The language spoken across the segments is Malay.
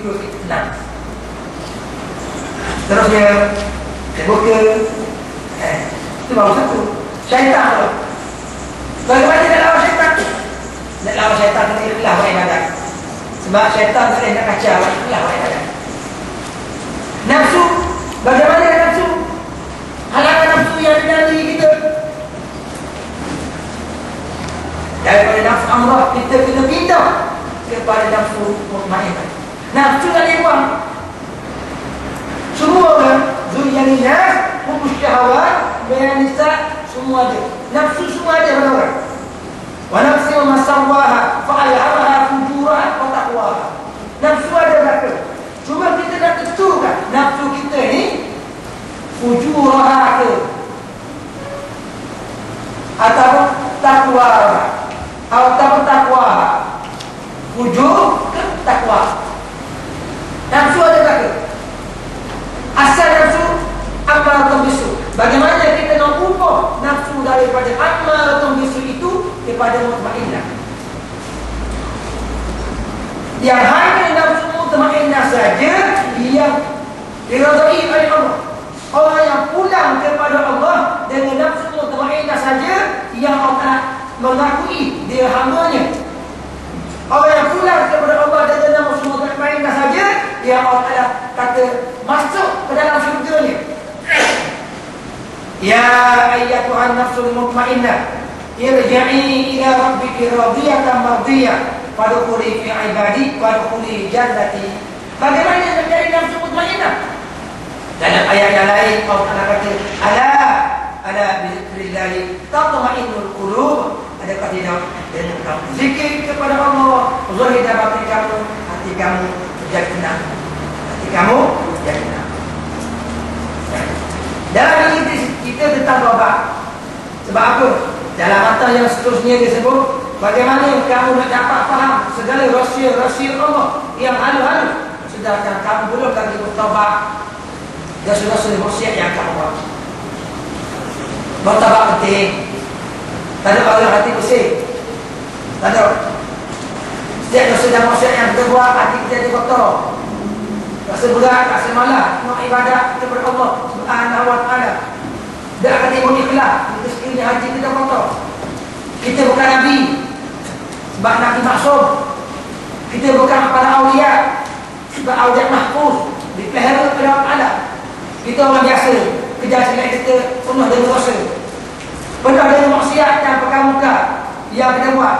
tidur tenang. Terus dia buka. Itu baru satu. Syaitan tu. Bagaimana dia lawan syaitan? Nak lawan syaitan kena ikhlas buat ibadat. Sebab syaitan tak boleh nak kacau, ikhlas buat ibadat. Nafsu, bagaimana nafsu? Halangan nafsu yang ada dalam diri kita. Daripada nafsu amrah, kita kena pindah kepada nafsu mutmainnah. Nafsu tak boleh buang. Semua orang Zuriyaninnas, Humus syahwat, Bayan nisa, semua ada. Nafsu semua ada pada orang. Wa nafsi wa masawaha fa'alhamaha fujuraha wa taqwaha. Nafsu ada berapa? Cuma kita nak tentukan nafsu kita ni fujuraha ke atau taqwa, atau taqwa. Fujur ke taqwa. Nafsu ada berapa? Asal nafsu amaratun bisu. Bagaimana kita nak ubah nafsu daripada amaratun bisu itu kepada mutmainnah? Yang hanya nafsu mutmainnah saja yang diridai oleh Allah. Orang yang pulang kepada Allah dengan nafsu mutmainnah saja yang Allah mengakui dia hamba-Nya. Orang yang pulang kepada Allah dengan nafsu mutmainnah saja yang Allah kata masuk ke dalam syurga-Nya. Ya ayyatuhan nafsul mutmainnah irji'i ila rabbiki radiyatan mardiyah fadkhuli fi ibadi wadkhuli jannati. Bagaimana menjadi nafsu mutmainnah? Dalam ayat yang lain Allah kata ala bi dzikrillah tatma'innul qulub. Adakah tidak dengan kamu zikir kepada Allah, zahir dan batin kamu, hati kamu menjadi tenang. Hati kamu menjadi tenang. Dalam ini kita tentang taubat. Sebab apa? Dalam mata yang seterusnya disebut bagaimana kamu nak dapat faham segala rahsia-rahsia Allah yang halu-halu sedangkan kamu belum lagi bertaubat dan dosa-dosa maksiat yang kamu buat. Bertaubat penting. Tak ada orang hati bersih. Tak ada. Setiap dosa dan maksiat yang kita buat, hati kita jadi kotor. Rasa berat, rasa malas nak ibadat kepada Allah Subhanahu wa ta'ala. Tak akan timbul ikhlas. Kita sekiranya hati kita kotor. Kita bukan Nabi. Sebab Nabi maksum. Kita bukan para awliya. Sebab awliya mahfuz dipelihara oleh Allah Ta'ala. Kita orang biasa. Kejahatan kita penuh dengan dosa, penuh dengan maksiat dan perkara-perkara yang kita buat.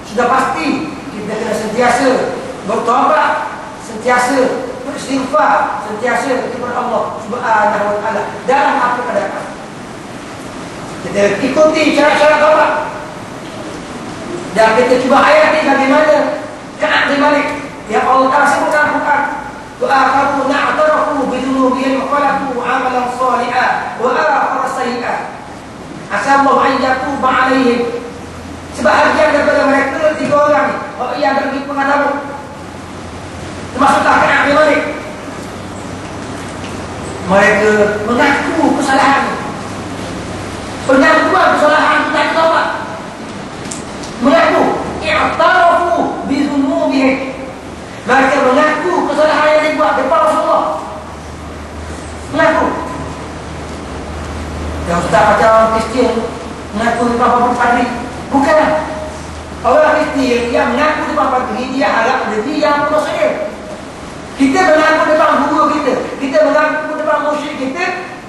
Sudah pasti kita kena sentiasa bertaubat, sentiasa beristighfar, sentiasa kepada Allah Subhanahu wa ta'ala dalam apa keadaan. Kita ikuti cara-cara taubat dan kita cuba hayati bagaimana Ka'ab bin Malik yang Allah Ta'ala sebutkan Al-Quran. Wa akharu na'tarafu bidunubihim wa qalaku amalan salihah wa akhara sayyi'ah asallahu an yatuba alaihim. Sebahagian daripada mereka 3 orang yang pergi pengadaban termasuklah Ka'ab bin Malik. Mereka mengaku kesalahan. Pengakuan kesalahan tak taubat. Mengaku i'tarafu bi dzunubihim. Mereka mengaku kesalahan yang dibuat depan Rasulullah. Mengaku. Yang ustaz macam orang Kristian mengaku depan Bapak Padri. Bukanlah. Orang Kristian yang mengaku depan Padri, dia harap diri yang dosa dia. Kita mengaku depan guru kita, kita mengaku depan musyrik kita,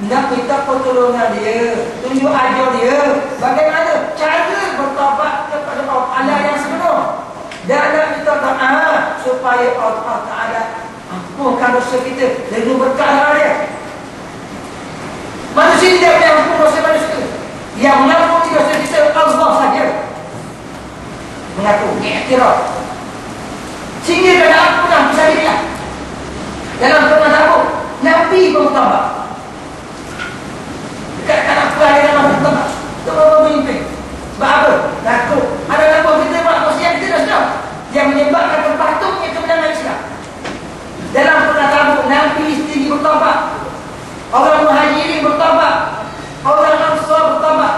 nak minta pertolongan dia, tunjuk ajar dia bagaimana cara bertaubat kepada Allah yang sebenar. Dan nak minta doa supaya Allah Ta'ala ampunkan dosa kita dengan berkah dia. Manusia tidak boleh ampun dosa manusia. Yang mengampuni dosa kita Allah saja. Mengaku, iktiraf. Sehingga dalam ampunan bisa dilihat. Dalam pernah tahu Nabi bertaubat. Dekat kanak perang dalam bertaubat. Itu baru memimpin. Sebab apa? Takut. Ada nama kita buat maksiat kita dah sedar yang menyebabkan terpatungnya kemenangan Islam. Dalam pernah tahu Nabi sendiri bertaubat. Orang Muhajirin bertaubat. Orang Ansar bertaubat.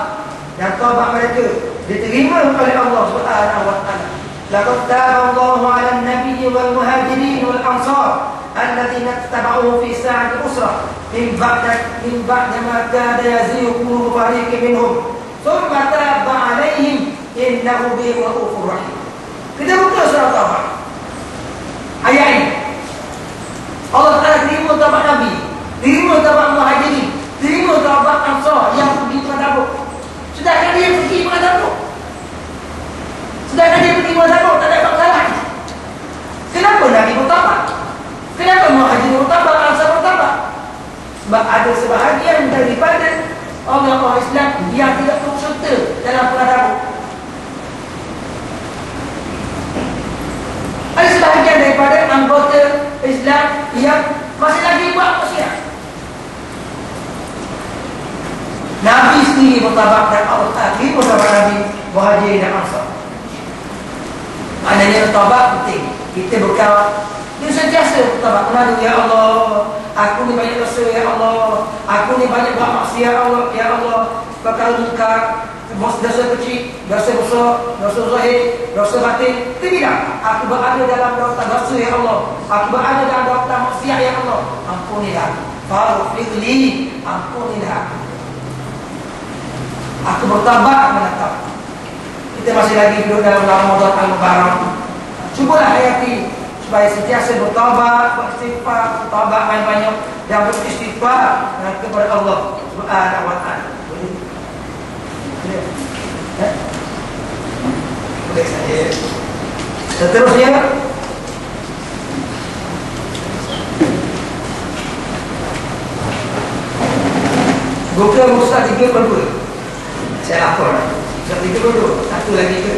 Dan taubat mereka diterima oleh Allah Subhanahu wa ta'ala. Laqad taba Allahu 'ala an-nabiyyi wal muhajirin wal ansar alladziina ittaba'uhu fi sa'ati usrah min ba'da ma kada yazighu qulubu fariqin minhum thumma taba 'alaihim innahu bihim ra'ufur rahim. Kita buka surah Taubah. Ayat ini Allah Ta'ala terima taubat Nabi, terima taubat muhajirin, terima taubat ansar yang pergi ke Tabuk. Sedangkan dia pergi ke Tabuk, tak ada masalah. Kenapa Nabi bertaubat? Kenapa muhajirin bertaubat, ansar bertaubat? Sebab ada sebahagian daripada orang-orang Islam yang tidak turut serta dalam perang Tabuk. Ada sebahagian daripada anggota Islam yang masih lagi buat maksiat. Nabi sendiri bertaubat dan Allah Ta'ala terima taubat Nabi, muhajirin dan ansar. Maknanya taubat penting. Kita berkawal, dia sentiasa bertaubat, mengadu, ya Allah, aku ni banyak dosa, ya Allah, aku ni banyak buat maksiat, ya Allah, ya Allah, bakal muka, dosa kecil, dosa besar, dosa zahir, dosa batin. Tidak, aku berada dalam daftar dosa, ya Allah, aku berada dalam daftar maksiat, ya Allah, ampunilah, faghfirli, ampunilah. Aku bertaubat menetap. Kita masih lagi hidup dalam Ramadan Al-Mubarak. Cubalah hayati supaya sentiasa bertaubat, beristighfar, bertaubat banyak-banyak dan beristighfar kepada Allah Subhanahu wa Ta'ala. Boleh saja. Seterusnya, buka Musa 32. Saya lapor. Musa 32. Satu lagi ke?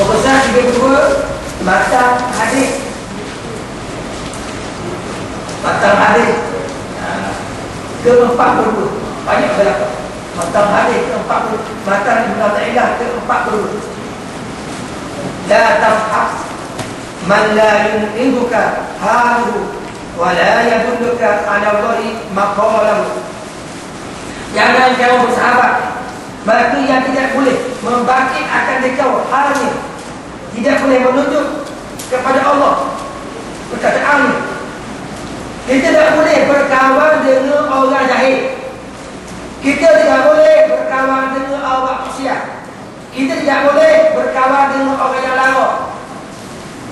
Musa 32. Batang hadis. Batang hadis ke-40. Banyak berapa? Batang hadis ke-40. Batang Ibn Ta'ilah ke-40. La tafhas man la yun'iduka haruhu wa la yadulluka ala Allahi maqalahu. Jangan kau bersahabat mereka yang tidak boleh membangkitkan kau halnya, tidak boleh menunjuk kepada Allah perkataannya. Kita tidak boleh berkawan dengan orang jahil. Kita tidak boleh berkawan dengan orang maksiat. Kita tidak boleh berkawan dengan orang yang lara.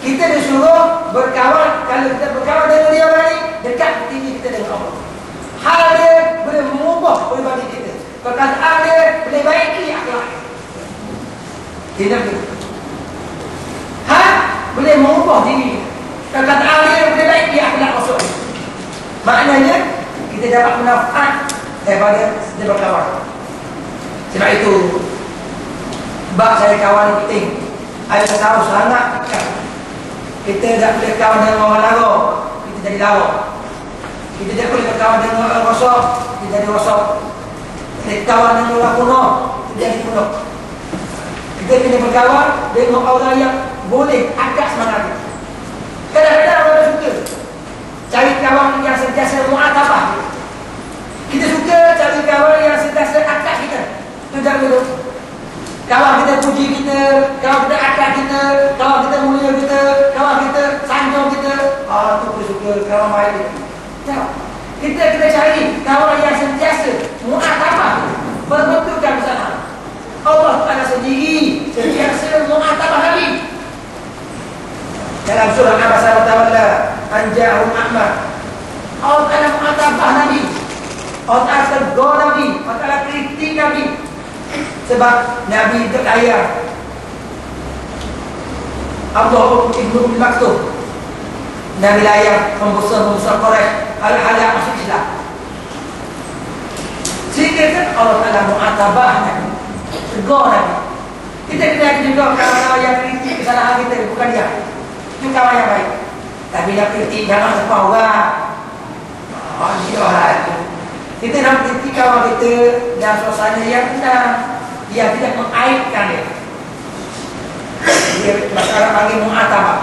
Kita disuruh berkawan. Kalau kita berkawan dengan dia orang ini, dekat tinggi kita dengan Allah. Hal dia boleh mengubah pribadi kita. Perkataan dia boleh baiki akhlak. Tidak begitu. Boleh mengubah diri. Perkataan dia boleh baiki akhlak maksudnya. Maknanya kita dapat manfaat daripada kita berkawan. Sebab itu bab saya kawan penting. Ada tahu sangat kita tak boleh kawan dengan orang lara, kita jadi lara. Kita tidak boleh berkawan dengan orang rosak, kita jadi rosak. Kita kawan dengan orang kuno, kita jadi kuno. Kita kena berkawan dengan orang yang boleh agak semangat. Kadang-kadang orang suka cari kawan yang sentiasa mu'atabah. Kita suka cari kawan yang sentiasa akad kita. Itu tak betul. Kawan kita puji kita, kawan kita akad kita, kawan kita mulia kita, kawan kita sanjung kita. Itu kita suka kawan baik kita. Kita kena cari kawan yang sentiasa mu'atabah, berbetulkan bersama. Allah Ta'ala sendiri sentiasa mu'atabah Nabi. Dalam surah Al-Baqarah Ta'ala Anja'ahum Ahmad, Allah Ta'ala mu'atabah Nabi, Allah Ta'ala tegur Nabi, Allah Ta'ala kritik Nabi. Sebab Nabi berkaya Abdullah Ibn Maktum, Nabi layak pembesar-pembesar Quraisy hal-hal yang masuk Islam. Sehingga kan Allah Ta'ala mu'atabah Nabi, tegur Nabi. Kita kena juga kawan-kawan yang kritik kesalahan kita, bukan dia. Itu kawan yang baik. Tapi nak kritik jangan semua orang. Dia orang itu. Kita nak kritik kawan kita dalam suasana yang tenang, yang tidak mengaibkan dia. Dia masyarakat panggil mu'atabah.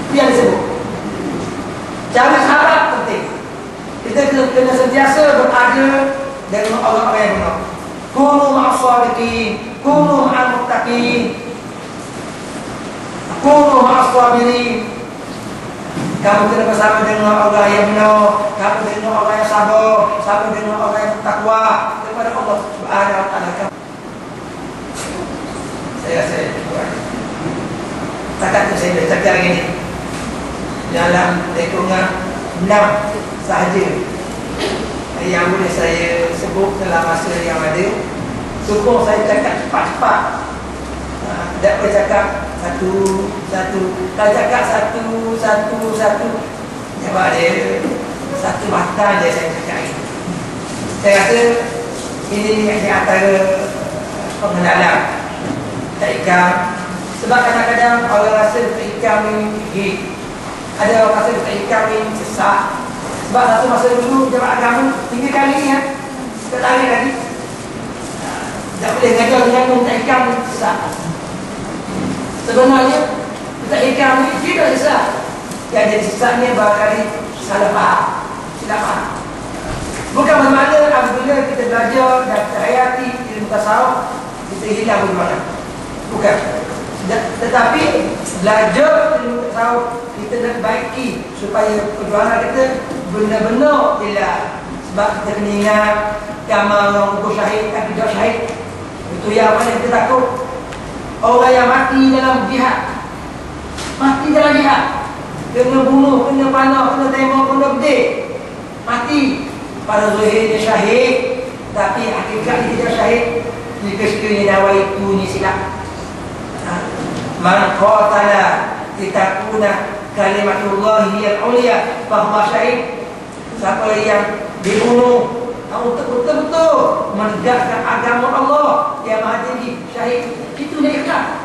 Itu yang disebut. Cara sahabat penting. Kita kena sentiasa berada dengan orang-orang yang benar. Kunu ma'as ma'as-shadiqin, kunu ma'al muttaqin, kunu ma'as-sabirin. Kamu kena bersama dengan orang yang benar, kamu dengan orang yang sabar, sama dengan orang yang bertakwa kepada Allah Subhanahu wa taala. Saya takat saya bercakap hari ini dalam lingkungan 6 sahaja yang boleh saya sebut dalam masa yang ada. Sukung saya cakap cepat-cepat, tidak boleh cakap satu. Kalau cakap satu, sebab dia satu mata je saya cakap ini. Saya rasa ini di antara pengenalan ta'ikam. Sebab kadang-kadang orang rasa ta'ikam ni ada orang rasa ta'ikam ni sesak. Sebab satu masa dulu jemaah agama 3 kali ni tak tarik lagi. Tak boleh ngajar dengan ta'ikam ni sesak. Sebenarnya ta'ikam ni tidak sesak. Yang jadi sesak ni barangkali salah faham, silap faham. Bukan bermakna apabila kita belajar dan kita hayati ilmu tasawuf kita hilang bermakna. Bukan. Tetapi belajar ilmu tasawuf kita nak baiki supaya perjuangan kita benar-benar jelas. Sebab kita kena ingat gambar orang kubur syahid dan tidak syahid. Itu yang mana kita takut. Orang yang mati dalam jihad, mati dalam jihad, kena bunuh, kena panah, kena tembak, kena bedek, mati. Pada zahir dia syahid, tapi hakikatnya dia syahid. Jika sekiranya dakwah itu ni silap. Man qatala litakuna kalimatullah hiyal ulia fahuwa syahid. Siapa yang dibunuh untuk betul-betul menegakkan agama Allah yang maha tinggi, syahid. Itu dia ikhlas.